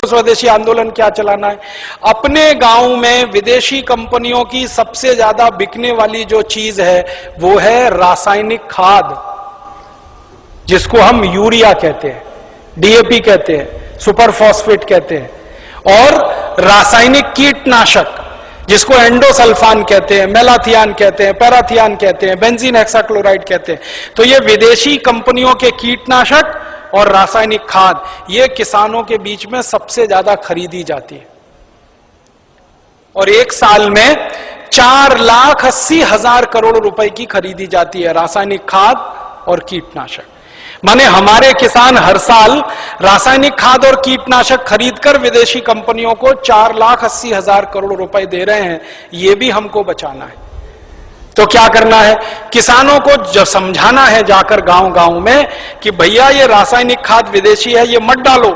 स्वदेशी आंदोलन क्या चलाना है? अपने गांव में विदेशी कंपनियों की सबसे ज्यादा बिकने वाली जो चीज है वो है रासायनिक खाद, जिसको हम यूरिया कहते हैं, डीएपी कहते हैं, सुपर फॉस्फेट कहते हैं, और रासायनिक कीटनाशक जिसको एंडोसल्फान कहते हैं, मेलाथियान कहते हैं, पैराथियान कहते हैं, बेंजीन हेक्साक्लोराइड कहते हैं। तो ये विदेशी कंपनियों के कीटनाशक और रासायनिक खाद ये किसानों के बीच में सबसे ज्यादा खरीदी जाती है, और एक साल में 4,80,000 करोड़ रुपए की खरीदी जाती है रासायनिक खाद और कीटनाशक। माने हमारे किसान हर साल रासायनिक खाद और कीटनाशक खरीदकर विदेशी कंपनियों को 4,80,000 करोड़ रुपए दे रहे हैं। ये भी हमको बचाना है। तो क्या करना है? किसानों को जो समझाना है जाकर गांव गांव में कि भैया ये रासायनिक खाद विदेशी है, ये मत डालो।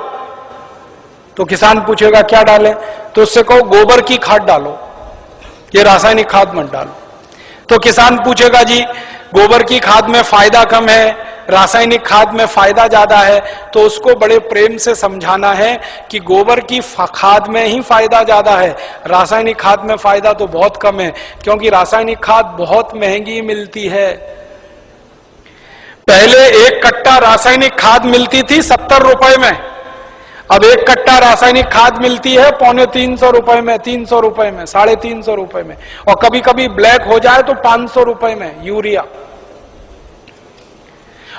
तो किसान पूछेगा क्या डालें? तो उससे कहो गोबर की खाद डालो, ये रासायनिक खाद मत डालो। तो किसान पूछेगा जी गोबर की खाद में फायदा कम है, रासायनिक खाद में फायदा ज्यादा है। तो उसको बड़े प्रेम से समझाना है कि गोबर की खाद में ही फायदा ज्यादा है, रासायनिक खाद में फायदा तो बहुत कम है, क्योंकि रासायनिक खाद बहुत महंगी मिलती है। पहले एक कट्टा रासायनिक खाद मिलती थी 70 रुपए में, अब एक कट्टा रासायनिक खाद मिलती है 350 रुपए में, 300 रुपए में, 350 रुपए में, और कभी कभी ब्लैक हो जाए तो 500 रुपए में यूरिया।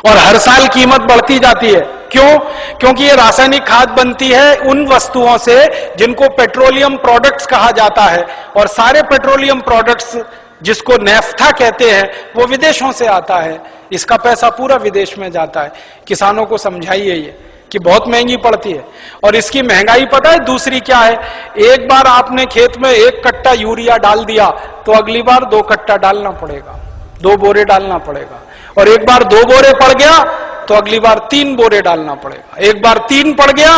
और हर साल कीमत बढ़ती जाती है। क्यों? क्योंकि ये रासायनिक खाद बनती है उन वस्तुओं से जिनको पेट्रोलियम प्रोडक्ट्स कहा जाता है, और सारे पेट्रोलियम प्रोडक्ट्स जिसको नेफ्था कहते हैं वो विदेशों से आता है। इसका पैसा पूरा विदेश में जाता है। किसानों को समझाइए ये कि बहुत महंगी पड़ती है। और इसकी महंगाई पता है दूसरी क्या है? एक बार आपने खेत में एक कट्टा यूरिया डाल दिया तो अगली बार 2 कट्टा डालना पड़ेगा, 2 बोरे डालना पड़ेगा। और एक बार 2 बोरे पड़ गया तो अगली बार 3 बोरे डालना पड़ेगा। एक बार 3 पड़ गया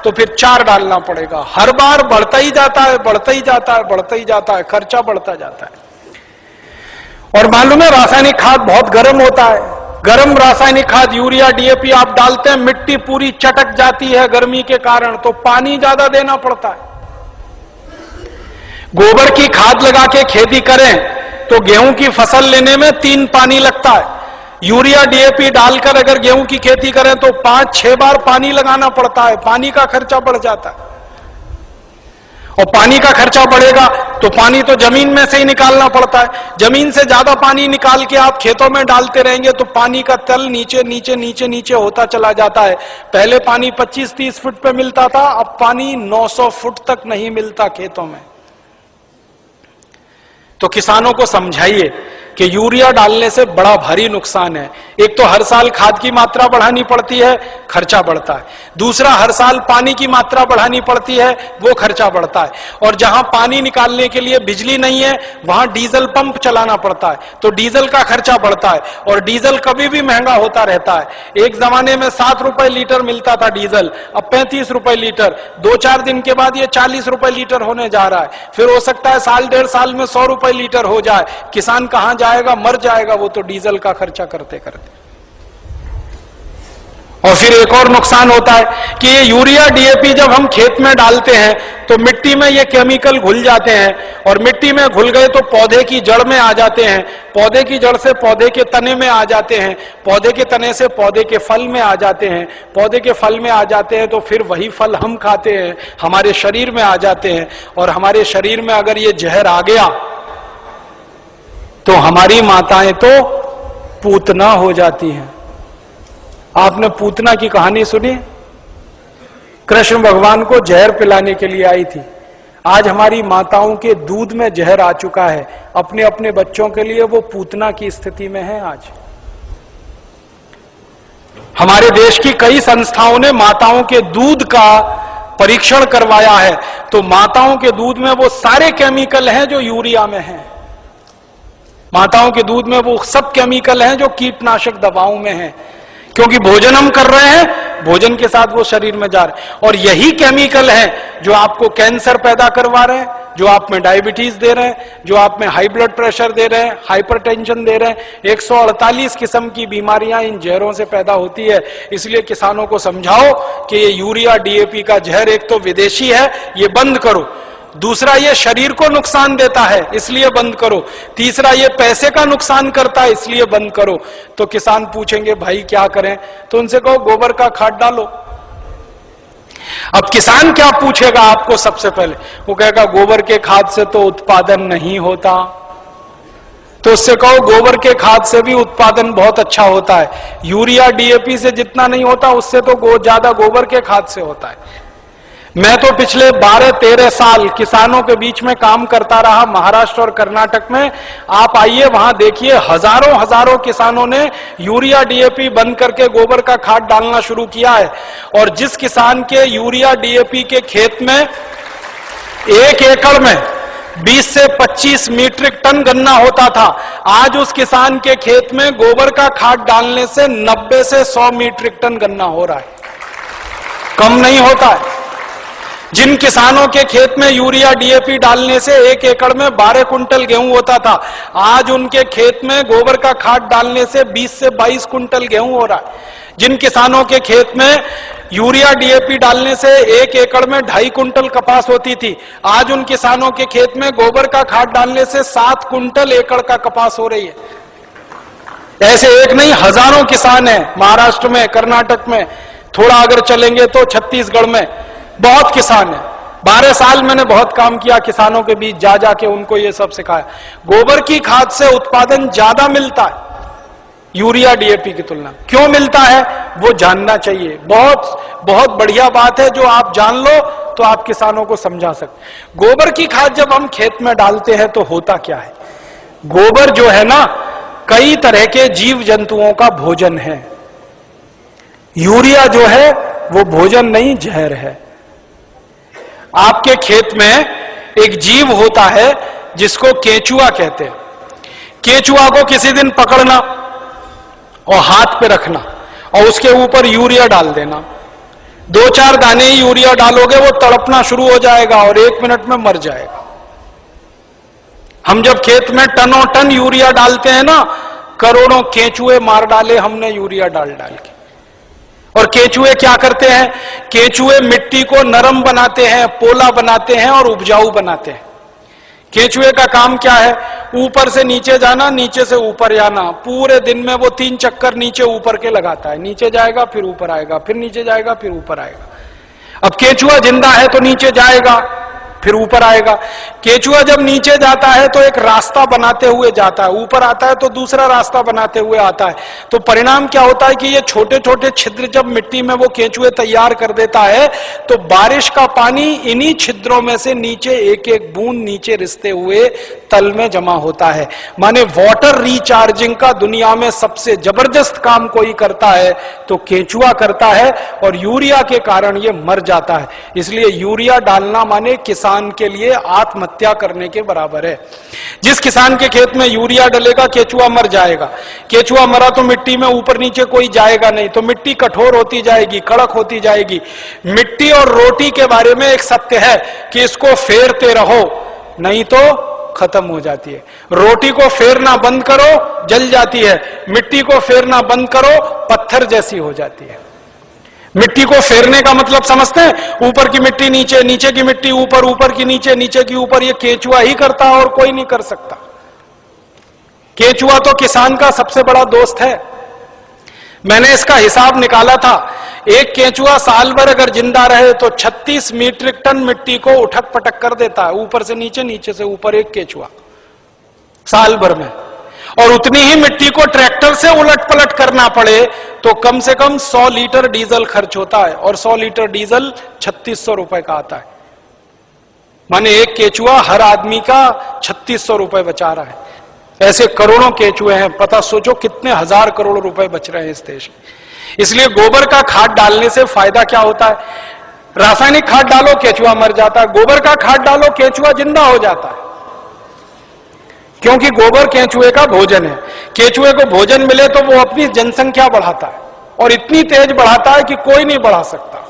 तो फिर 4 डालना पड़ेगा। हर बार बढ़ता ही जाता है, बढ़ता ही जाता है, बढ़ता ही जाता है, खर्चा बढ़ता जाता है। और मालूम है रासायनिक खाद बहुत गर्म होता है। गर्म रासायनिक खाद यूरिया डीएपी आप डालते हैं, मिट्टी पूरी चटक जाती है गर्मी के कारण, तो पानी ज्यादा देना पड़ता है। गोबर की खाद लगा के खेती करें तो गेहूं की फसल लेने में 3 पानी लगता है। यूरिया डीएपी डालकर अगर गेहूं की खेती करें तो 5-6 बार पानी लगाना पड़ता है। पानी का खर्चा बढ़ जाता है, और पानी का खर्चा बढ़ेगा तो पानी तो जमीन में से ही निकालना पड़ता है। जमीन से ज्यादा पानी निकाल के आप खेतों में डालते रहेंगे तो पानी का तल नीचे नीचे नीचे नीचे होता चला जाता है। पहले पानी 25-30 फुट पे मिलता था, अब पानी 900 फुट तक नहीं मिलता खेतों में। तो किसानों को समझाइए कि यूरिया डालने से बड़ा भारी नुकसान है। एक तो हर साल खाद की मात्रा बढ़ानी पड़ती है, खर्चा बढ़ता है। दूसरा, हर साल पानी की मात्रा बढ़ानी पड़ती है, वो खर्चा बढ़ता है। और जहां पानी निकालने के लिए बिजली नहीं है वहां डीजल पंप चलाना पड़ता है, तो डीजल का खर्चा बढ़ता है। और डीजल कभी भी महंगा होता रहता है। एक जमाने में 7 रुपए लीटर मिलता था डीजल, अब 35 रुपए लीटर। 2-4 दिन के बाद ये 40 रुपए लीटर होने जा रहा है। फिर हो सकता है 1.5 साल में 100 रुपए लीटर हो जाए। किसान कहां जाएगा? मर जाएगा वो तो डीजल का खर्चा करते करते। और फिर एक और नुकसान होता है कि ये यूरिया डीएपी जब हम खेत में डालते हैं तो मिट्टी में ये केमिकल घुल जाते हैं, और मिट्टी में घुल गए तो पौधे की जड़ में आ जाते हैं, पौधे की जड़ से पौधे के तने में आ जाते हैं, पौधे के तने से पौधे के फल में आ जाते हैं, पौधे के फल में आ जाते हैं तो फिर वही फल हम खाते हैं, हमारे शरीर में आ जाते हैं। और हमारे शरीर में अगर ये जहर आ गया तो हमारी माताएं तो पूतना हो जाती हैं। आपने पूतना की कहानी सुनी? कृष्ण भगवान को जहर पिलाने के लिए आई थी। आज हमारी माताओं के दूध में जहर आ चुका है, अपने अपने बच्चों के लिए वो पूतना की स्थिति में है। आज हमारे देश की कई संस्थाओं ने माताओं के दूध का परीक्षण करवाया है, तो माताओं के दूध में वो सारे केमिकल हैं जो यूरिया में हैं। माताओं के दूध में वो सब केमिकल हैं जो कीटनाशक दवाओं में हैं। क्योंकि भोजन हम कर रहे हैं भोजन के साथ वो शरीर में जा रहे हैं। और यही केमिकल है जो आपको कैंसर पैदा करवा रहे हैं, जो आप में डायबिटीज दे रहे हैं, जो आप में हाई ब्लड प्रेशर दे रहे हैं, हाइपरटेंशन दे रहे हैं। 148 किस्म की बीमारियां इन जहरों से पैदा होती है। इसलिए किसानों को समझाओ कि ये यूरिया डीएपी का जहर एक तो विदेशी है, ये बंद करो। दूसरा, ये शरीर को नुकसान देता है, इसलिए बंद करो। तीसरा, ये पैसे का नुकसान करता है, इसलिए बंद करो। तो किसान पूछेंगे भाई क्या करें? तो उनसे कहो गोबर का खाद डालो। अब किसान क्या पूछेगा आपको? सबसे पहले वो कहेगा गोबर के खाद से तो उत्पादन नहीं होता। तो उससे कहो गोबर के खाद से भी उत्पादन बहुत अच्छा होता है। यूरिया डीएपी से जितना नहीं होता उससे तो ज्यादा गोबर के खाद से होता है। मैं तो पिछले 12-13 साल किसानों के बीच में काम करता रहा, महाराष्ट्र और कर्नाटक में। आप आइए वहां देखिए, हजारों किसानों ने यूरिया डीएपी बंद करके गोबर का खाद डालना शुरू किया है। और जिस किसान के यूरिया डीएपी के खेत में 1 एकड़ में 20 से 25 मीट्रिक टन गन्ना होता था, आज उस किसान के खेत में गोबर का खाद डालने से 90 से 100 मीट्रिक टन गन्ना हो रहा है, कम नहीं होता है। जिन किसानों के खेत में यूरिया डीएपी डालने से 1 एकड़ में 12 कुंटल गेहूं होता था, आज उनके खेत में गोबर का खाद डालने से 20 से 22 कुंटल गेहूं हो रहा है। जिन किसानों के खेत में यूरिया डीएपी डालने से 1 एकड़ में 2.5 कुंटल कपास होती थी, आज उन किसानों के खेत में गोबर का खाद डालने से 7 कुंटल एकड़ का कपास हो रही है। ऐसे एक नहीं, हजारों किसान हैं महाराष्ट्र में, कर्नाटक में, थोड़ा अगर चलेंगे तो छत्तीसगढ़ में बहुत किसान है। 12 साल मैंने बहुत काम किया किसानों के बीच, जा जाके उनको ये सब सिखाया। गोबर की खाद से उत्पादन ज्यादा मिलता है यूरिया डीएपी की तुलना। क्यों मिलता है वो जानना चाहिए। बहुत बढ़िया बात है, जो आप जान लो तो आप किसानों को समझा सकते। गोबर की खाद जब हम खेत में डालते हैं तो होता क्या है? गोबर जो है ना, कई तरह के जीव जंतुओं का भोजन है। यूरिया जो है वो भोजन नहीं, जहर है। आपके खेत में एक जीव होता है जिसको केचुआ कहते हैं। केचुआ को किसी दिन पकड़ना और हाथ पे रखना और उसके ऊपर यूरिया डाल देना। 2-4 दाने ही यूरिया डालोगे, वो तड़पना शुरू हो जाएगा और 1 मिनट में मर जाएगा। हम जब खेत में टनों टन यूरिया डालते हैं ना, करोड़ों केचुए मार डाले हमने यूरिया डाल डाल के। और केचुए क्या करते हैं? केचुए मिट्टी को नरम बनाते हैं, पोला बनाते हैं और उपजाऊ बनाते हैं। केचुए का काम क्या है? ऊपर से नीचे जाना, नीचे से ऊपर जाना। पूरे दिन में वो 3 चक्कर नीचे ऊपर के लगाता है। नीचे जाएगा फिर ऊपर आएगा, फिर नीचे जाएगा फिर ऊपर आएगा। अब केचुआ जिंदा है तो नीचे जाएगा फिर ऊपर आएगा। केचुआ जब नीचे जाता है तो एक रास्ता बनाते हुए जाता है, ऊपर आता है तो दूसरा रास्ता बनाते हुए आता है। तो परिणाम क्या होता है कि ये छोटे छोटे छिद्र जब मिट्टी में वो केचुए तैयार कर देता है तो बारिश का पानी इन्हीं छिद्रों में से नीचे एक एक बूंद नीचे रिसते हुए तल में जमा होता है। माने वाटर रिचार्जिंग का दुनिया में सबसे जबरदस्त काम कोई करता है तो केचुआ करता है, और यूरिया के कारण ये मर जाता है। इसलिए यूरिया डालना माने किसान के लिए आत्महत्या करने के बराबर है। जिस किसान के खेत में यूरिया डलेगा केचुआ मर जाएगा। केचुआ मरा तो मिट्टी में ऊपर नीचे कोई जाएगा नहीं, तो मिट्टी कठोर होती जाएगी, कड़क होती जाएगी। मिट्टी और रोटी के बारे में एक सत्य है कि इसको फेरते रहो नहीं तो खत्म हो जाती है। रोटी को फेरना बंद करो जल जाती है, मिट्टी को फेरना बंद करो पत्थर जैसी हो जाती है। मिट्टी को फेरने का मतलब समझते हैं? ऊपर की मिट्टी नीचे, नीचे की मिट्टी ऊपर, ऊपर की नीचे, नीचे की ऊपर। ये केचुआ ही करता है और कोई नहीं कर सकता। केचुआ तो किसान का सबसे बड़ा दोस्त है। मैंने इसका हिसाब निकाला था, एक केचुआ साल भर अगर जिंदा रहे तो 36 मीट्रिक टन मिट्टी को उठक पटक कर देता है, ऊपर से नीचे, नीचे से ऊपर। एक केचुआ साल भर में। और उतनी ही मिट्टी को ट्रैक्टर से उलट पलट करना पड़े तो कम से कम 100 लीटर डीजल खर्च होता है, और 100 लीटर डीजल 3600 रुपए का आता है। माने एक केचुआ हर आदमी का 3600 रुपए बचा रहा है। ऐसे करोड़ों केचुए हैं, पता सोचो कितने हजार करोड़ रुपए बच रहे हैं इस देश में। इसलिए गोबर का खाद डालने से फायदा क्या होता है? रासायनिक खाद डालो केचुआ मर जाता है, गोबर का खाद डालो केचुआ जिंदा हो जाता है। क्योंकि गोबर केचुए का भोजन है। केचुए को भोजन मिले तो वो अपनी जनसंख्या बढ़ाता है। और इतनी तेज बढ़ाता है कि कोई नहीं बढ़ा सकता।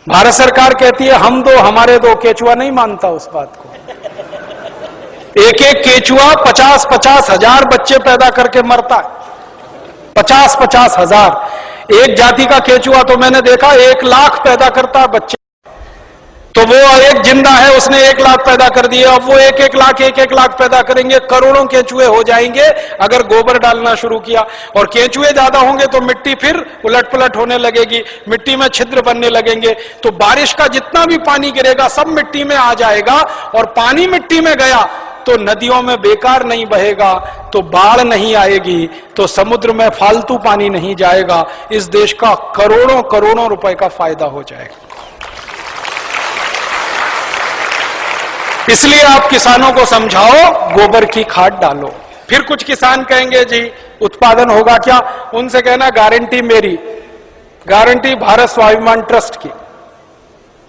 भारत सरकार कहती है हम दो हमारे दो, केचुआ नहीं मानता उस बात को। एक एक केचुआ 50-50 हजार बच्चे पैदा करके मरता है, 50-50 हजार। एक जाति का केचुआ तो मैंने देखा 1 लाख पैदा करता है बच्चे। तो वो एक जिंदा है, उसने 1 लाख पैदा कर दिए, अब वो 1-1 लाख पैदा करेंगे, करोड़ों केचुए हो जाएंगे अगर गोबर डालना शुरू किया। और केचुए ज्यादा होंगे तो मिट्टी फिर उलट पुलट होने लगेगी, मिट्टी में छिद्र बनने लगेंगे, तो बारिश का जितना भी पानी गिरेगा सब मिट्टी में आ जाएगा। और पानी मिट्टी में गया तो नदियों में बेकार नहीं बहेगा, तो बाढ़ नहीं आएगी, तो समुद्र में फालतू पानी नहीं जाएगा। इस देश का करोड़ों करोड़ों रुपए का फायदा हो जाएगा। इसलिए आप किसानों को समझाओ गोबर की खाद डालो। फिर कुछ किसान कहेंगे जी उत्पादन होगा क्या? उनसे कहना गारंटी मेरी, गारंटी भारत स्वाभिमान ट्रस्ट की।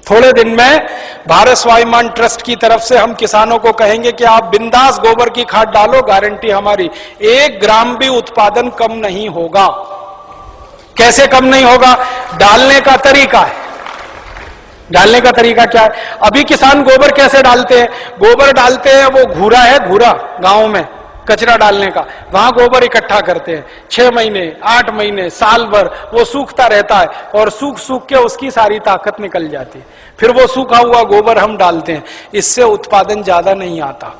थोड़े दिन में भारत स्वाभिमान ट्रस्ट की तरफ से हम किसानों को कहेंगे कि आप बिंदास गोबर की खाद डालो, गारंटी हमारी, 1 ग्राम भी उत्पादन कम नहीं होगा। कैसे कम नहीं होगा? डालने का तरीका है। डालने का तरीका क्या है? अभी किसान गोबर कैसे डालते हैं? गोबर डालते हैं, वो घूरा है, घूरा गांव में कचरा डालने का, वहां गोबर इकट्ठा करते हैं। 6 महीने 8 महीने साल भर वो सूखता रहता है और सूख सूख के उसकी सारी ताकत निकल जाती है। फिर वो सूखा हुआ गोबर हम डालते हैं, इससे उत्पादन ज्यादा नहीं आता।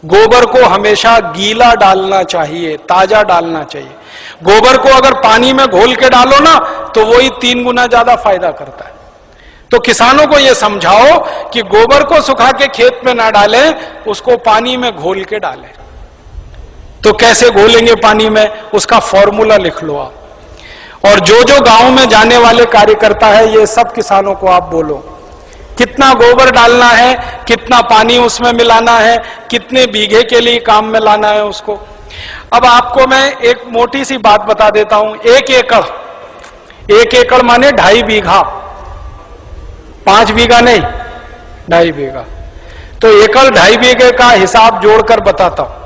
गोबर को हमेशा गीला डालना चाहिए, ताजा डालना चाहिए। गोबर को अगर पानी में घोल के डालो ना तो वही 3 गुना ज्यादा फायदा करता है। तो किसानों को यह समझाओ कि गोबर को सुखा के खेत में ना डालें, उसको पानी में घोल के डालें। तो कैसे घोलेंगे पानी में, उसका फॉर्मूला लिख लो आप। और जो जो गांव में जाने वाले कार्यकर्ता है, ये सब किसानों को आप बोलो कितना गोबर डालना है, कितना पानी उसमें मिलाना है, कितने बीघे के लिए काम में लाना है उसको। अब आपको मैं एक मोटी सी बात बता देता हूं। 1 एकड़ माने 2.5 बीघा, 5 बीघा नहीं, 2.5 बीघा। तो 2.5 बीघे का हिसाब जोड़कर बताता हूं।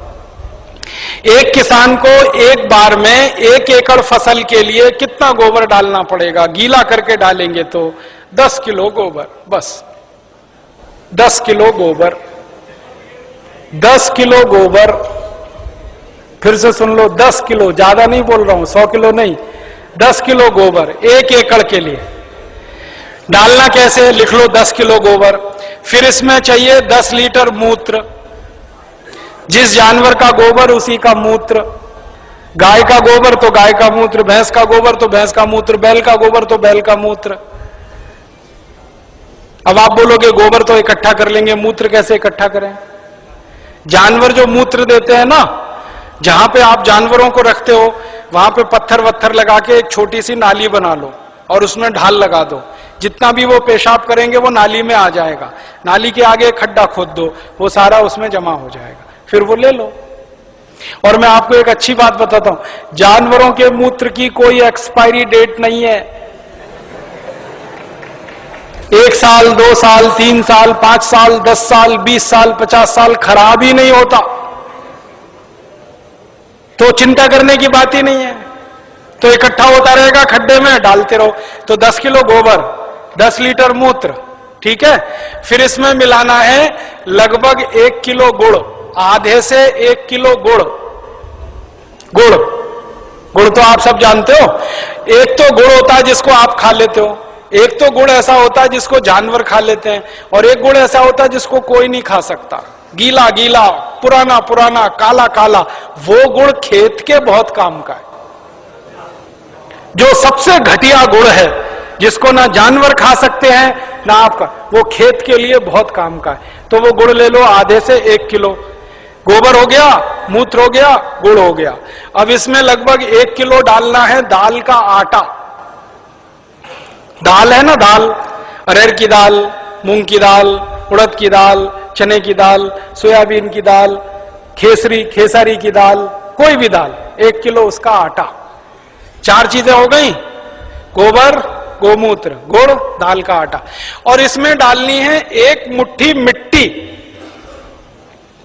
एक किसान को एक बार में 1 एकड़ फसल के लिए कितना गोबर डालना पड़ेगा? गीला करके डालेंगे तो 10 किलो गोबर, बस 10 किलो गोबर, 10 किलो गोबर। फिर से सुन लो, 10 किलो, ज्यादा नहीं बोल रहा हूं, 100 किलो नहीं, 10 किलो गोबर 1 एकड़ के लिए। डालना कैसे? लिख लो 10 किलो गोबर। फिर इसमें चाहिए 10 लीटर मूत्र, जिस जानवर का गोबर उसी का मूत्र। गाय का गोबर तो गाय का मूत्र, भैंस का गोबर तो भैंस का मूत्र, बैल का गोबर तो बैल का मूत्र। अब आप बोलोगे गोबर तो इकट्ठा कर लेंगे, मूत्र कैसे इकट्ठा करें? जानवर जो मूत्र देते हैं ना, जहां पे आप जानवरों को रखते हो वहां पे पत्थर वत्थर लगा के एक छोटी सी नाली बना लो और उसमें ढाल लगा दो। जितना भी वो पेशाब करेंगे वो नाली में आ जाएगा। नाली के आगे खड्डा खोद दो, वो सारा उसमें जमा हो जाएगा, फिर वो ले लो। और मैं आपको एक अच्छी बात बताता हूं, जानवरों के मूत्र की कोई एक्सपायरी डेट नहीं है। 1 साल, 2 साल, 3 साल, 5 साल, 10 साल, 20 साल, 50 साल खराब ही नहीं होता। तो चिंता करने की बात ही नहीं है। तो इकट्ठा होता रहेगा खड्डे में, डालते रहो। तो 10 किलो गोबर, 10 लीटर मूत्र, ठीक है। फिर इसमें मिलाना है लगभग 1 किलो गुड़, आधे से 1 किलो गुड़। गुड़ तो आप सब जानते हो। एक तो गुड़ होता है जिसको आप खा लेते हो, एक तो गुड़ ऐसा होता है जिसको जानवर खा लेते हैं, और एक गुड़ ऐसा होता है जिसको कोई नहीं खा सकता। गीला गीला, पुराना पुराना, काला काला, वो गुड़ खेत के बहुत काम का है। जो सबसे घटिया गुड़ है, जिसको ना जानवर खा सकते हैं ना आपका, वो खेत के लिए बहुत काम का है। तो वो गुड़ ले लो, आधे से 1 किलो। गोबर हो गया, मूत्र हो गया, गुड़ हो गया। अब इसमें लगभग 1 किलो डालना है दाल का आटा। दाल है ना, दाल, अरहर की दाल, मूंग की दाल, उड़द की दाल, चने की दाल, सोयाबीन की दाल, खेसारी की दाल, कोई भी दाल, 1 किलो उसका आटा। 4 चीजें हो गई, गोबर, गोमूत्र, गुड़, दाल का आटा। और इसमें डालनी है 1 मुट्ठी मिट्टी।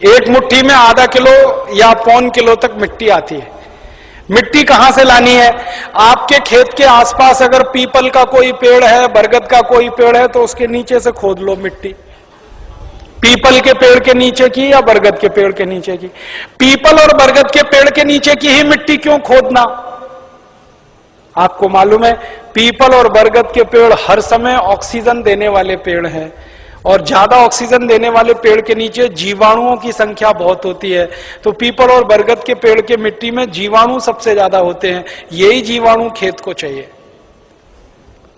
1 मुट्ठी में आधा किलो या 1.25 किलो तक मिट्टी आती है। मिट्टी कहां से लानी है? आपके खेत के आसपास अगर पीपल का कोई पेड़ है, बरगद का कोई पेड़ है, तो उसके नीचे से खोद लो मिट्टी। पीपल के पेड़ के नीचे की या बरगद के पेड़ के नीचे की? पीपल और बरगद के पेड़ के नीचे की ही मिट्टी क्यों खोदना? आपको मालूम है पीपल और बरगद के पेड़ हर समय ऑक्सीजन देने वाले पेड़ हैं, और ज्यादा ऑक्सीजन देने वाले पेड़ के नीचे जीवाणुओं की संख्या बहुत होती है। तो पीपल और बरगद के पेड़ के मिट्टी में जीवाणु सबसे ज्यादा होते हैं, यही जीवाणु खेत को चाहिए।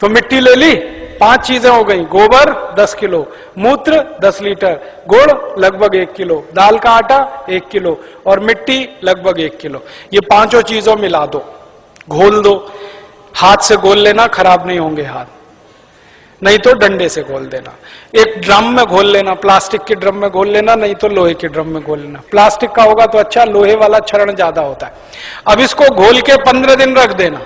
तो मिट्टी ले ली, 5 चीजें हो गई, गोबर 10 किलो, मूत्र 10 लीटर, गुड़ लगभग 1 किलो, दाल का आटा 1 किलो और मिट्टी लगभग 1 किलो। ये 5 चीजों मिला दो, घोल दो। हाथ से घोल लेना, खराब नहीं होंगे हाथ, नहीं तो डंडे से घोल देना। एक ड्रम में घोल लेना, प्लास्टिक के ड्रम में घोल लेना, नहीं तो लोहे के ड्रम में घोल लेना। प्लास्टिक का होगा तो अच्छा, लोहे वाला क्षरण ज्यादा होता है। अब इसको घोल के 15 दिन रख देना,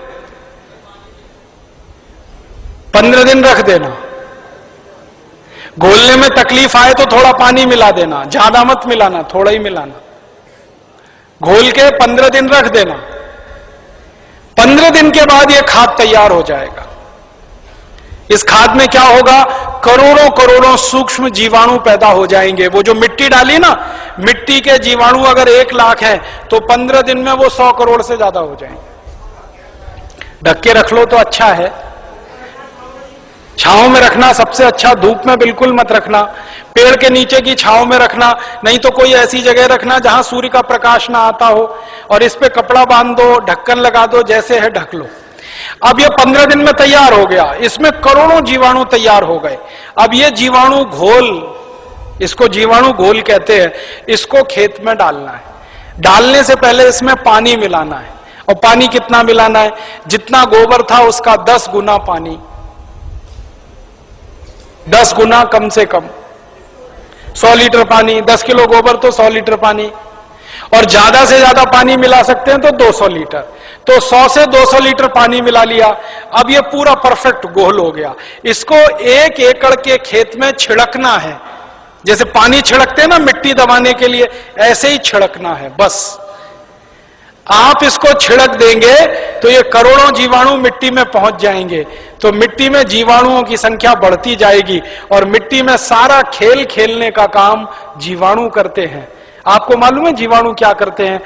15 दिन रख देना। घोलने में तकलीफ आए तो थोड़ा पानी मिला देना, ज्यादा मत मिलाना, थोड़ा ही मिलाना। घोल के 15 दिन रख देना। 15 दिन के बाद यह खाद तैयार हो जाएगा। इस खाद में क्या होगा? करोड़ों करोड़ों सूक्ष्म जीवाणु पैदा हो जाएंगे। वो जो मिट्टी डाली ना, मिट्टी के जीवाणु अगर 1 लाख है तो 15 दिन में वो 100 करोड़ से ज्यादा हो जाएंगे। ढक के रख लो तो अच्छा है। छांव में रखना सबसे अच्छा, धूप में बिल्कुल मत रखना। पेड़ के नीचे की छांव में रखना, नहीं तो कोई ऐसी जगह रखना जहां सूर्य का प्रकाश ना आता हो, और इस पे कपड़ा बांध दो, ढक्कन लगा दो, जैसे है ढक लो। अब ये 15 दिन में तैयार हो गया, इसमें करोड़ों जीवाणु तैयार हो गए। अब ये जीवाणु घोल, इसको जीवाणु घोल कहते हैं, इसको खेत में डालना है। डालने से पहले इसमें पानी मिलाना है, और पानी कितना मिलाना है? जितना गोबर था उसका 10 गुना पानी, 10 गुना कम से कम। 100 लीटर पानी, 10 किलो गोबर तो 100 लीटर पानी, और ज्यादा से ज्यादा पानी मिला सकते हैं तो 200 लीटर। तो 100 से 200 लीटर पानी मिला लिया। अब ये पूरा परफेक्ट घोल हो गया। इसको 1 एकड़ के खेत में छिड़कना है। जैसे पानी छिड़कते हैं ना मिट्टी दबाने के लिए, ऐसे ही छिड़कना है बस। आप इसको छिड़क देंगे तो ये करोड़ों जीवाणु मिट्टी में पहुंच जाएंगे। तो मिट्टी में जीवाणुओं की संख्या बढ़ती जाएगी, और मिट्टी में सारा खेल खेलने का काम जीवाणु करते हैं। आपको मालूम है जीवाणु क्या करते हैं?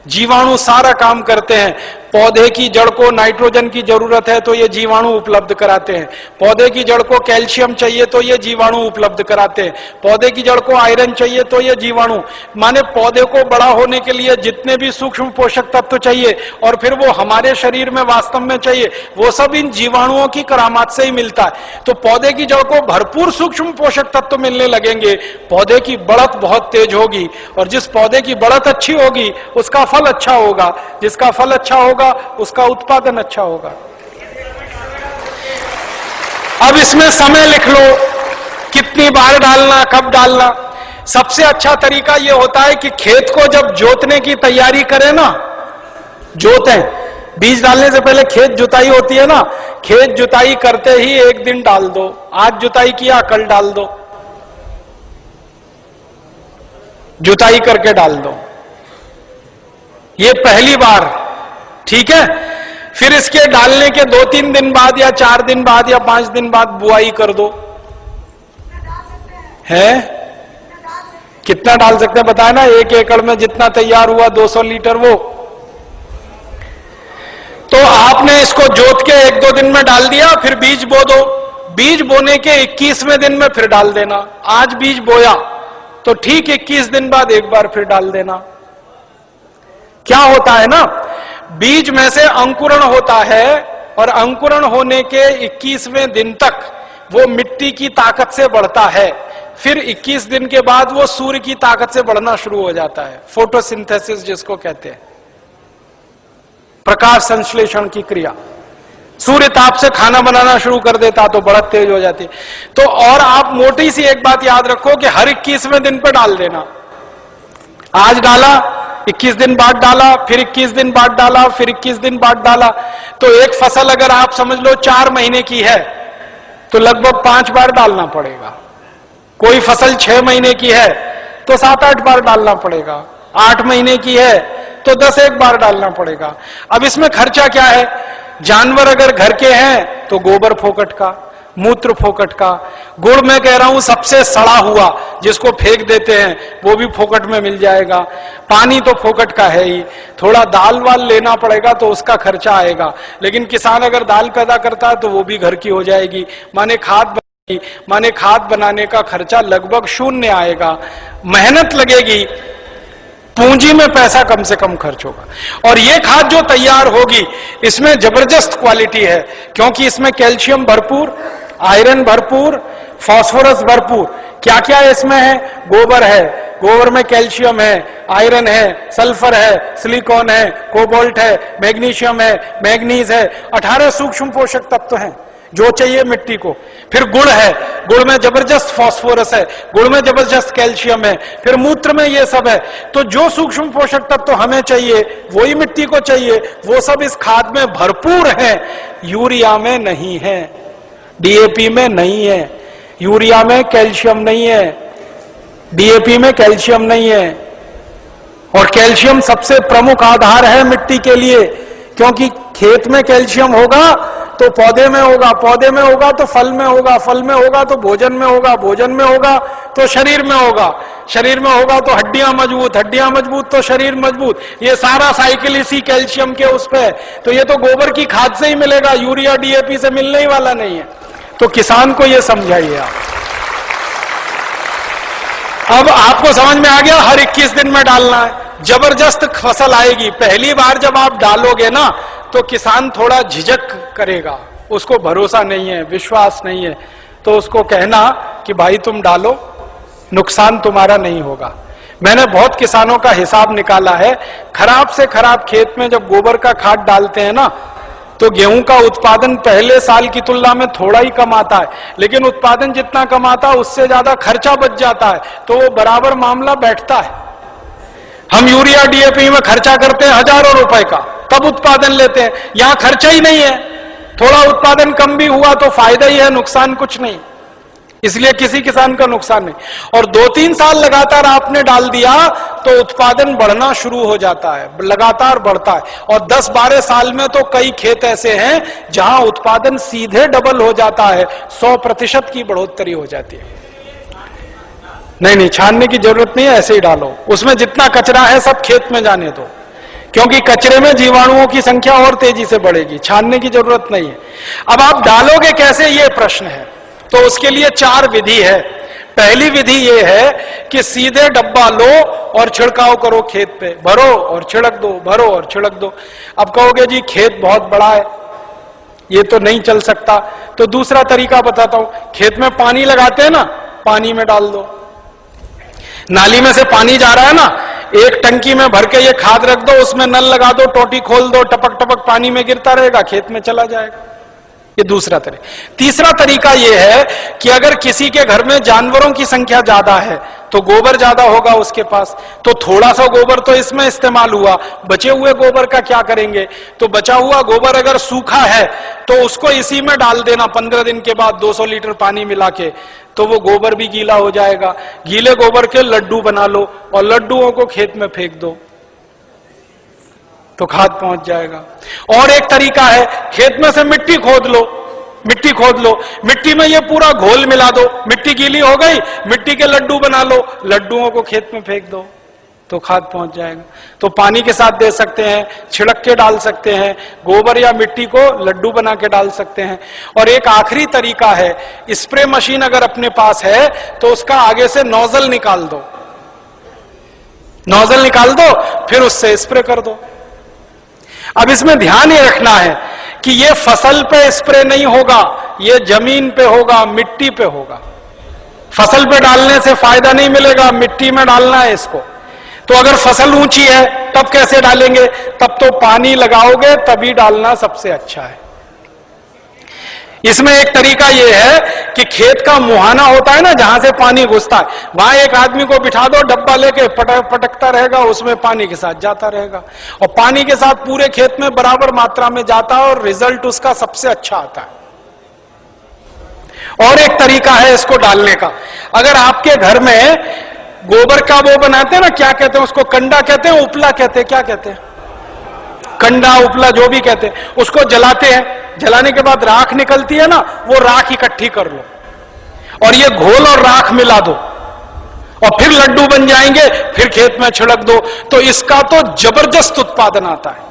जीवाणु सारा काम करते हैं। पौधे की जड़ को नाइट्रोजन की जरूरत है तो ये जीवाणु उपलब्ध कराते हैं। पौधे की जड़ को कैल्शियम चाहिए तो ये जीवाणु उपलब्ध कराते हैं। पौधे की जड़ को आयरन चाहिए तो ये जीवाणु, माने पौधे को बड़ा होने के लिए जितने भी सूक्ष्म पोषक तत्व चाहिए और फिर वो हमारे शरीर में वास्तव में चाहिए, वो सब इन जीवाणुओं की करामात से ही मिलता है। तो पौधे की जड़ को भरपूर सूक्ष्म पोषक तत्व मिलने लगेंगे, पौधे की बढ़त बहुत तेज होगी, और जिस पौधे की बढ़त अच्छी होगी उसका फल अच्छा होगा, जिसका फल अच्छा होगा उसका उत्पादन अच्छा होगा। अब इसमें समय लिख लो, कितनी बार डालना, कब डालना। सबसे अच्छा तरीका यह होता है कि खेत को जब जोतने की तैयारी करें ना, जोतें, बीज डालने से पहले खेत जुताई होती है ना, खेत जुताई करते ही 1 दिन डाल दो। आज जुताई किया, कल डाल दो, जुताई करके डाल दो। ये पहली बार, ठीक है। फिर इसके डालने के 2-3 दिन बाद या 4 दिन बाद या 5 दिन बाद बुआई कर दो। है कितना डाल सकते हैं बताए ना? 1 एकड़ में जितना तैयार हुआ 200 लीटर वो। तो आपने इसको जोत के 1-2 दिन में डाल दिया, फिर बीज बो दो। बीज बोने के 21वें दिन में फिर डाल देना। आज बीज बोया तो ठीक 21 दिन बाद एक बार फिर डाल देना। क्या होता है ना, बीज में से अंकुरण होता है, और अंकुरण होने के 21वें दिन तक वो मिट्टी की ताकत से बढ़ता है। फिर 21 दिन के बाद वो सूर्य की ताकत से बढ़ना शुरू हो जाता है, फोटोसिंथेसिस जिसको कहते हैं, प्रकाश संश्लेषण की क्रिया। सूर्य ताप से खाना बनाना शुरू कर देता तो बढ़त तेज हो जाती। तो और आप मोटी सी एक बात याद रखो कि हर 21वें दिन पे डाल देना। आज डाला, 21 दिन बाद डाला, फिर 21 दिन बाद डाला, फिर 21 दिन बाद डाला। तो एक फसल अगर आप समझ लो 4 महीने की है तो लगभग 5 बार डालना पड़ेगा। कोई फसल 6 महीने की है तो 7-8 बार डालना पड़ेगा। 8 महीने की है तो 10 एक बार डालना पड़ेगा। अब इसमें खर्चा क्या है? जानवर अगर घर के हैं तो गोबर फोकट का, मूत्र फोकट का, गुड़ मैं कह रहा हूं सबसे सड़ा हुआ जिसको फेंक देते हैं वो भी फोकट में मिल जाएगा, पानी तो फोकट का है ही, थोड़ा दाल वाल लेना पड़ेगा तो उसका खर्चा आएगा, लेकिन किसान अगर दाल पैदा करता है तो वो भी घर की हो जाएगी, माने खाद बनाने का खर्चा लगभग शून्य आएगा, मेहनत लगेगी, पूंजी में पैसा कम से कम खर्च होगा। और ये खाद जो तैयार होगी इसमें जबरदस्त क्वालिटी है, क्योंकि इसमें कैल्शियम भरपूर, आयरन भरपूर, फास्फोरस भरपूर। क्या क्या इसमें है? गोबर है, गोबर में कैल्शियम है, आयरन है, सल्फर है, सिलिकॉन है, कोबाल्ट है, मैग्नीशियम है, मैग्नीज है, 18 सूक्ष्म पोषक तत्व हैं जो चाहिए मिट्टी को। फिर गुड़ है, गुड़ में जबरदस्त फास्फोरस है, गुड़ में जबरदस्त कैल्शियम है, फिर मूत्र में ये सब है। तो जो सूक्ष्म पोषक तत्व तो हमें चाहिए वही मिट्टी को चाहिए, वो सब इस खाद में भरपूर है, यूरिया में नहीं है, डीएपी में नहीं है। यूरिया में कैल्शियम नहीं है, डीएपी में कैल्शियम नहीं है, और कैल्शियम सबसे प्रमुख आधार है मिट्टी के लिए, क्योंकि खेत में कैल्शियम होगा तो पौधे में होगा, पौधे में होगा तो फल में होगा, फल में होगा तो भोजन में होगा, भोजन में होगा तो शरीर में होगा, शरीर में होगा तो हड्डियां मजबूत, हड्डियां मजबूत तो शरीर मजबूत। ये सारा साइकिल इसी कैल्शियम के उस पे। तो ये तो गोबर की खाद से ही मिलेगा, यूरिया डीएपी से मिलने ही वाला नहीं है। तो किसान को ये समझाइए आप। अब आपको समझ में आ गया, हर 21 दिन में डालना है, जबरदस्त फसल आएगी। पहली बार जब आप डालोगे ना तो किसान थोड़ा झिझक करेगा, उसको भरोसा नहीं है, विश्वास नहीं है, तो उसको कहना कि भाई तुम डालो, नुकसान तुम्हारा नहीं होगा। मैंने बहुत किसानों का हिसाब निकाला है, खराब से खराब खेत में जब गोबर का खाद डालते हैं ना तो गेहूं का उत्पादन पहले साल की तुलना में थोड़ा ही कम आता है, लेकिन उत्पादन जितना कम आता है उससे ज्यादा खर्चा बच जाता है, तो वो बराबर मामला बैठता है। हम यूरिया डीएपी में खर्चा करते हैं हजारों रुपए का, तब उत्पादन लेते हैं, यहां खर्चा ही नहीं है, थोड़ा उत्पादन कम भी हुआ तो फायदा ही है, नुकसान कुछ नहीं, इसलिए किसी किसान का नुकसान नहीं। और 2-3 साल लगातार आपने डाल दिया तो उत्पादन बढ़ना शुरू हो जाता है, लगातार बढ़ता है, और 10-12 साल में तो कई खेत ऐसे हैं जहां उत्पादन सीधे डबल हो जाता है, 100% की बढ़ोतरी हो जाती है। नहीं, छानने की जरूरत नहीं है, ऐसे ही डालो, उसमें जितना कचरा है सब खेत में जाने दो, क्योंकि कचरे में जीवाणुओं की संख्या और तेजी से बढ़ेगी, छानने की जरूरत नहीं है। अब आप डालोगे कैसे, ये प्रश्न है, तो उसके लिए 4 विधि है। पहली विधि ये है कि सीधे डब्बा लो और छिड़काव करो, खेत पे भरो और छिड़क दो, भरो और छिड़क दो। अब कहोगे जी खेत बहुत बड़ा है, ये तो नहीं चल सकता, तो दूसरा तरीका बताता हूं, खेत में पानी लगाते हैं ना, पानी में डाल दो, नाली में से पानी जा रहा है ना, एक टंकी में भर के ये खाद रख दो, उसमें नल लगा दो, टोटी खोल दो, टपक टपक पानी में गिरता रहेगा, खेत में चला जाएगा। ये दूसरा तरीका। तीसरा तरीका ये है कि अगर किसी के घर में जानवरों की संख्या ज्यादा है तो गोबर ज्यादा होगा उसके पास, तो थोड़ा सा गोबर तो इसमें इस्तेमाल हुआ, बचे हुए गोबर का क्या करेंगे, तो बचा हुआ गोबर अगर सूखा है तो उसको इसी में डाल देना 15 दिन के बाद 200 लीटर पानी मिला के, तो वो गोबर भी गीला हो जाएगा। गीले गोबर के लड्डू बना लो और लड्डुओं को खेत में फेंक दो तो खाद पहुंच जाएगा। और एक तरीका है, खेत में से मिट्टी खोद लो, मिट्टी खोद लो, मिट्टी में ये पूरा घोल मिला दो, मिट्टी गीली हो गई, मिट्टी के लड्डू बना लो, लड्डुओं को खेत में फेंक दो तो खाद पहुंच जाएगा। तो पानी के साथ दे सकते हैं, छिड़क के डाल सकते हैं, गोबर या मिट्टी को लड्डू बना के डाल सकते हैं। और एक आखिरी तरीका है, स्प्रे मशीन अगर अपने पास है तो उसका आगे से नोजल निकाल दो, नोजल निकाल दो, फिर उससे स्प्रे कर दो। अब इसमें ध्यान ये रखना है कि ये फसल पे स्प्रे नहीं होगा, ये जमीन पे होगा, मिट्टी पे होगा। फसल पे डालने से फायदा नहीं मिलेगा, मिट्टी में डालना है इसको। तो अगर फसल ऊंची है तब कैसे डालेंगे, तब तो पानी लगाओगे तभी डालना सबसे अच्छा है। इसमें एक तरीका यह है कि खेत का मुहाना होता है ना, जहां से पानी घुसता है, वहां एक आदमी को बिठा दो, डब्बा लेके पटकता रहेगा, उसमें पानी के साथ जाता रहेगा, और पानी के साथ पूरे खेत में बराबर मात्रा में जाता है और रिजल्ट उसका सबसे अच्छा आता है। और एक तरीका है इसको डालने का, अगर आपके घर में गोबर का वो बनाते हैं ना, क्या कहते हैं उसको, कंडा कहते हैं, उपला कहते हैं, क्या कहते हैं, कंडा उपला जो भी कहते हैं, उसको जलाते हैं। जलाने के बाद राख निकलती है ना, वो राख इकट्ठी कर लो और ये घोल और राख मिला दो और फिर लड्डू बन जाएंगे, फिर खेत में छिड़क दो, तो इसका तो जबरदस्त उत्पादन आता है।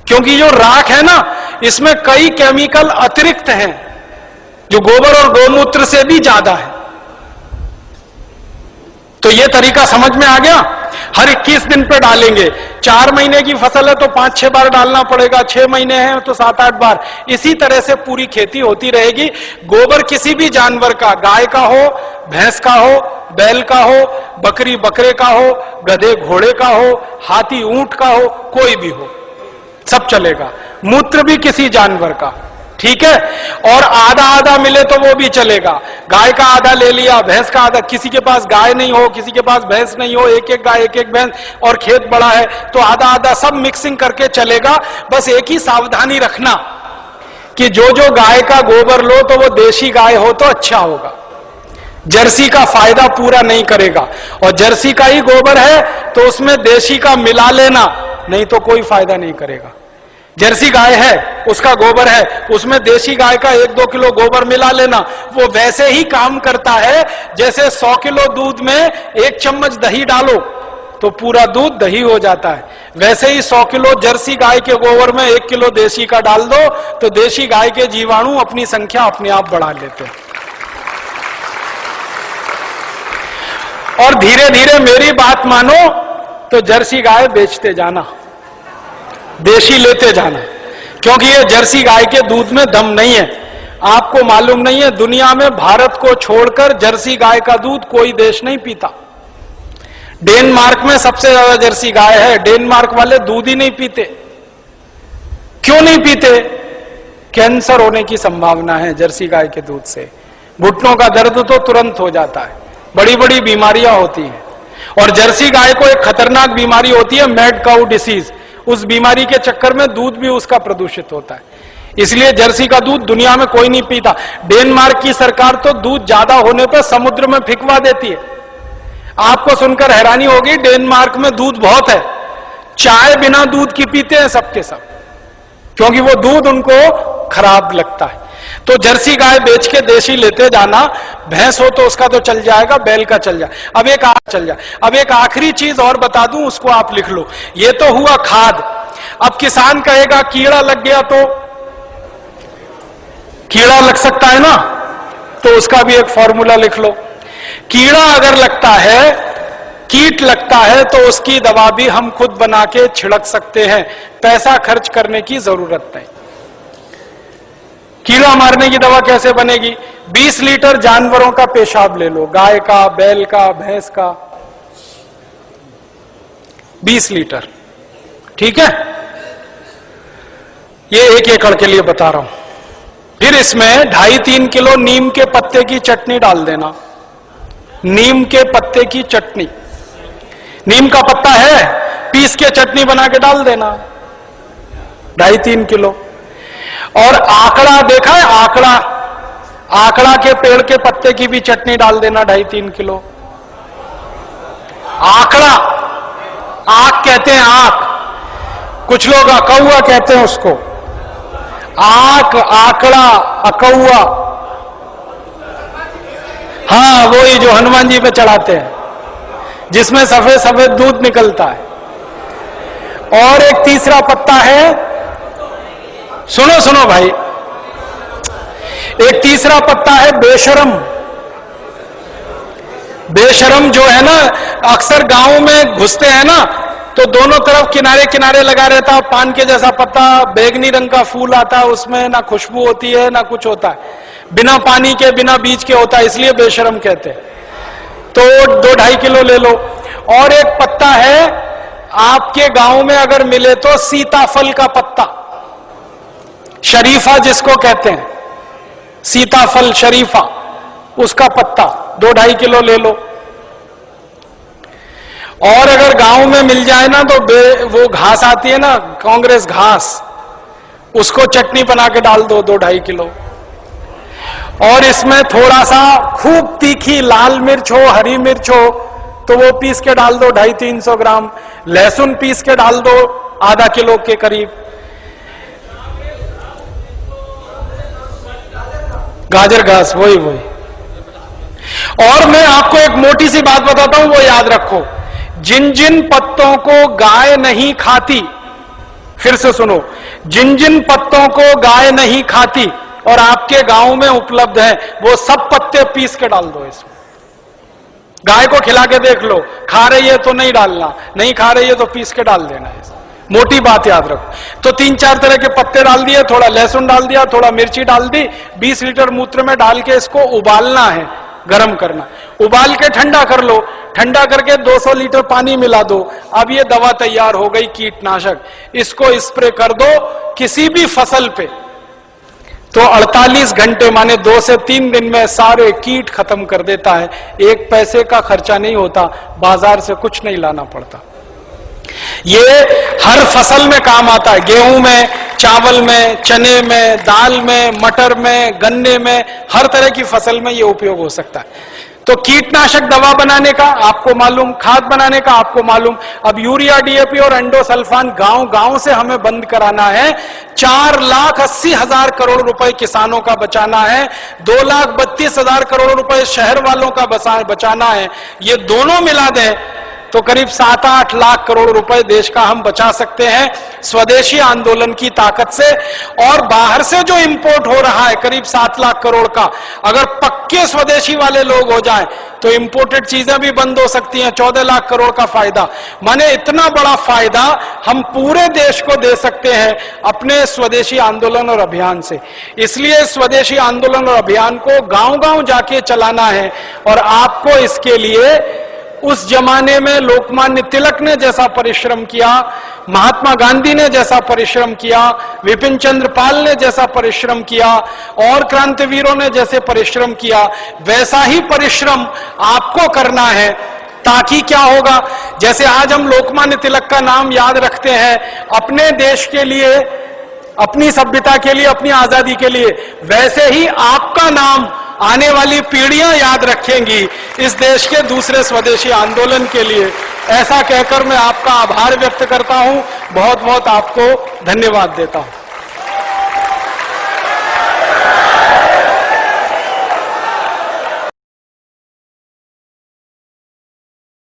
क्योंकि जो राख है ना, इसमें कई केमिकल अतिरिक्त हैं जो गोबर और गौमूत्र से भी ज्यादा है। तो ये तरीका समझ में आ गया। हर 21 दिन पे डालेंगे। 4 महीने की फसल है तो 5-6 बार डालना पड़ेगा, 6 महीने हैं तो 7-8 बार। इसी तरह से पूरी खेती होती रहेगी। गोबर किसी भी जानवर का, गाय का हो, भैंस का हो, बैल का हो, बकरी बकरे का हो, गधे घोड़े का हो, हाथी ऊंट का हो, कोई भी हो, सब चलेगा। मूत्र भी किसी जानवर का, ठीक है। और आधा आधा मिले तो वो भी चलेगा। गाय का आधा ले लिया, भैंस का आधा, किसी के पास गाय नहीं हो, किसी के पास भैंस नहीं हो, एक एक गाय एक एक भैंस, और खेत बड़ा है तो आधा आधा, सब मिक्सिंग करके चलेगा। बस एक ही सावधानी रखना कि जो जो गाय का गोबर लो तो वो देशी गाय हो तो अच्छा होगा। जर्सी का फायदा पूरा नहीं करेगा, और जर्सी का ही गोबर है तो उसमें देशी का मिला लेना, नहीं तो कोई फायदा नहीं करेगा। जर्सी गाय है, उसका गोबर है, उसमें देशी गाय का 1-2 किलो गोबर मिला लेना, वो वैसे ही काम करता है जैसे 100 किलो दूध में 1 चम्मच दही डालो तो पूरा दूध दही हो जाता है। वैसे ही 100 किलो जर्सी गाय के गोबर में 1 किलो देशी का डाल दो तो देशी गाय के जीवाणु अपनी संख्या अपने आप बढ़ा लेते हैं। और धीरे धीरे मेरी बात मानो तो जर्सी गाय बेचते जाना, देशी लेते जाना, क्योंकि ये जर्सी गाय के दूध में दम नहीं है। आपको मालूम नहीं है, दुनिया में भारत को छोड़कर जर्सी गाय का दूध कोई देश नहीं पीता। डेनमार्क में सबसे ज्यादा जर्सी गाय है। डेनमार्क वाले दूध ही नहीं पीते। क्यों नहीं पीते? कैंसर होने की संभावना है जर्सी गाय के दूध से। घुटनों का दर्द तो तुरंत हो जाता है, बड़ी बड़ी बीमारियां होती हैं। और जर्सी गाय को एक खतरनाक बीमारी होती है, मैड काउ डिसीज। उस बीमारी के चक्कर में दूध भी उसका प्रदूषित होता है, इसलिए जर्सी का दूध दुनिया में कोई नहीं पीता। डेनमार्क की सरकार तो दूध ज्यादा होने पर समुद्र में फेंकवा देती है। आपको सुनकर हैरानी होगी, डेनमार्क में दूध बहुत है, चाय बिना दूध की पीते हैं सबके सब, क्योंकि वो दूध उनको खराब लगता है। तो जर्सी गाय बेच के देशी लेते जाना। भैंस हो तो उसका तो चल जाएगा, बैल का चल जाए। अब एक आखिरी चीज और बता दूं, उसको आप लिख लो। ये तो हुआ खाद। अब किसान कहेगा कीड़ा लग गया, तो कीड़ा लग सकता है ना, तो उसका भी एक फॉर्मूला लिख लो। कीड़ा अगर लगता है, कीट लगता है, तो उसकी दवा भी हम खुद बना के छिड़क सकते हैं, पैसा खर्च करने की जरूरत नहीं। कीड़ा मारने की दवा कैसे बनेगी? 20 लीटर जानवरों का पेशाब ले लो, गाय का, बैल का, भैंस का, 20 लीटर, ठीक है। ये 1 एकड़ के लिए बता रहा हूं। फिर इसमें 2.5-3 किलो नीम के पत्ते की चटनी डाल देना। नीम के पत्ते की चटनी, नीम का पत्ता है, पीस के चटनी बना के डाल देना, 2.5-3 किलो। और आकड़ा देखा है? आकड़ा के पेड़ के पत्ते की भी चटनी डाल देना, 2.5-3 किलो। आकड़ा, आक कहते हैं, आक, कुछ लोग अकौआ कहते हैं उसको। आक, आकड़ा, अकौआ, हाँ वही जो हनुमान जी पे चढ़ाते हैं, जिसमें सफेद सफेद दूध निकलता है। और एक तीसरा पत्ता है, सुनो भाई, एक तीसरा पत्ता है बेशरम। बेशरम जो है ना, अक्सर गांव में घुसते हैं ना, तो दोनों तरफ किनारे किनारे लगा रहता है, पान के जैसा पत्ता, बैगनी रंग का फूल आता है, उसमें ना खुशबू होती है ना कुछ होता है, बिना पानी के बिना बीज के होता है, इसलिए बेशरम कहते हैं। तो 2-2.5 किलो ले लो। और एक पत्ता है, आपके गांव में अगर मिले तो सीताफल का पत्ता, शरीफा जिसको कहते हैं, सीताफल शरीफा, उसका पत्ता 2-2.5 किलो ले लो। और अगर गांव में मिल जाए ना तो वो घास आती है ना, कांग्रेस घास, उसको चटनी बना के डाल दो, 2-2.5 किलो। और इसमें थोड़ा सा खूब तीखी लाल मिर्च हो, हरी मिर्च हो, तो वो पीस के डाल दो 250-300 ग्राम, लहसुन पीस के डाल दो आधा किलो के करीब, गाजर घास वही। और मैं आपको एक मोटी सी बात बताता हूं, वो याद रखो, जिन जिन पत्तों को गाय नहीं खाती, फिर से सुनो, जिन जिन पत्तों को गाय नहीं खाती और आपके गांव में उपलब्ध है, वो सब पत्ते पीस के डाल दो इसमें। गाय को खिला के देख लो, खा रही है तो नहीं डालना, नहीं खा रही है तो पीस के डाल देना है। मोटी बात याद रखो। तो 3-4 तरह के पत्ते डाल दिए, थोड़ा लहसुन डाल दिया, थोड़ा मिर्ची डाल दी, 20 लीटर मूत्र में डाल के इसको उबालना है, गरम करना, उबाल के ठंडा कर लो, ठंडा करके 200 लीटर पानी मिला दो। अब ये दवा तैयार हो गई कीटनाशक, इसको स्प्रे कर दो किसी भी फसल पे, तो 48 घंटे माने 2 से 3 दिन में सारे कीट खत्म कर देता है। 1 पैसे का खर्चा नहीं होता, बाजार से कुछ नहीं लाना पड़ता। ये हर फसल में काम आता है, गेहूं में, चावल में, चने में, दाल में, मटर में, गन्ने में, हर तरह की फसल में ये उपयोग हो सकता है। तो कीटनाशक दवा बनाने का आपको मालूम, खाद बनाने का आपको मालूम। अब यूरिया, डीएपी और एंडोसल्फान गांव गांव से हमें बंद कराना है। 4,80,000 करोड़ रुपए किसानों का बचाना है, 2,32,000 करोड़ रुपए शहर वालों का बचाना है। ये दोनों मिला दें तो करीब 7-8 लाख करोड़ रुपए देश का हम बचा सकते हैं स्वदेशी आंदोलन की ताकत से। और बाहर से जो इंपोर्ट हो रहा है करीब 7 लाख करोड़ का, अगर पक्के स्वदेशी वाले लोग हो जाएं तो इंपोर्टेड चीजें भी बंद हो सकती हैं। 14 लाख करोड़ का फायदा, माने इतना बड़ा फायदा हम पूरे देश को दे सकते हैं अपने स्वदेशी आंदोलन और अभियान से। इसलिए स्वदेशी आंदोलन और अभियान को गांव गांव जाके चलाना है। और आपको इसके लिए उस जमाने में लोकमान्य तिलक ने जैसा परिश्रम किया, महात्मा गांधी ने जैसा परिश्रम किया, विपिन चंद्र पाल ने जैसा परिश्रम किया और क्रांतिवीरों ने जैसे परिश्रम किया, वैसा ही परिश्रम आपको करना है। ताकि क्या होगा, जैसे आज हम लोकमान्य तिलक का नाम याद रखते हैं अपने देश के लिए, अपनी सभ्यता के लिए, अपनी आजादी के लिए, वैसे ही आपका नाम आने वाली पीढ़ियां याद रखेंगी इस देश के दूसरे स्वदेशी आंदोलन के लिए। ऐसा कहकर मैं आपका आभार व्यक्त करता हूं, बहुत बहुत आपको धन्यवाद देता हूं।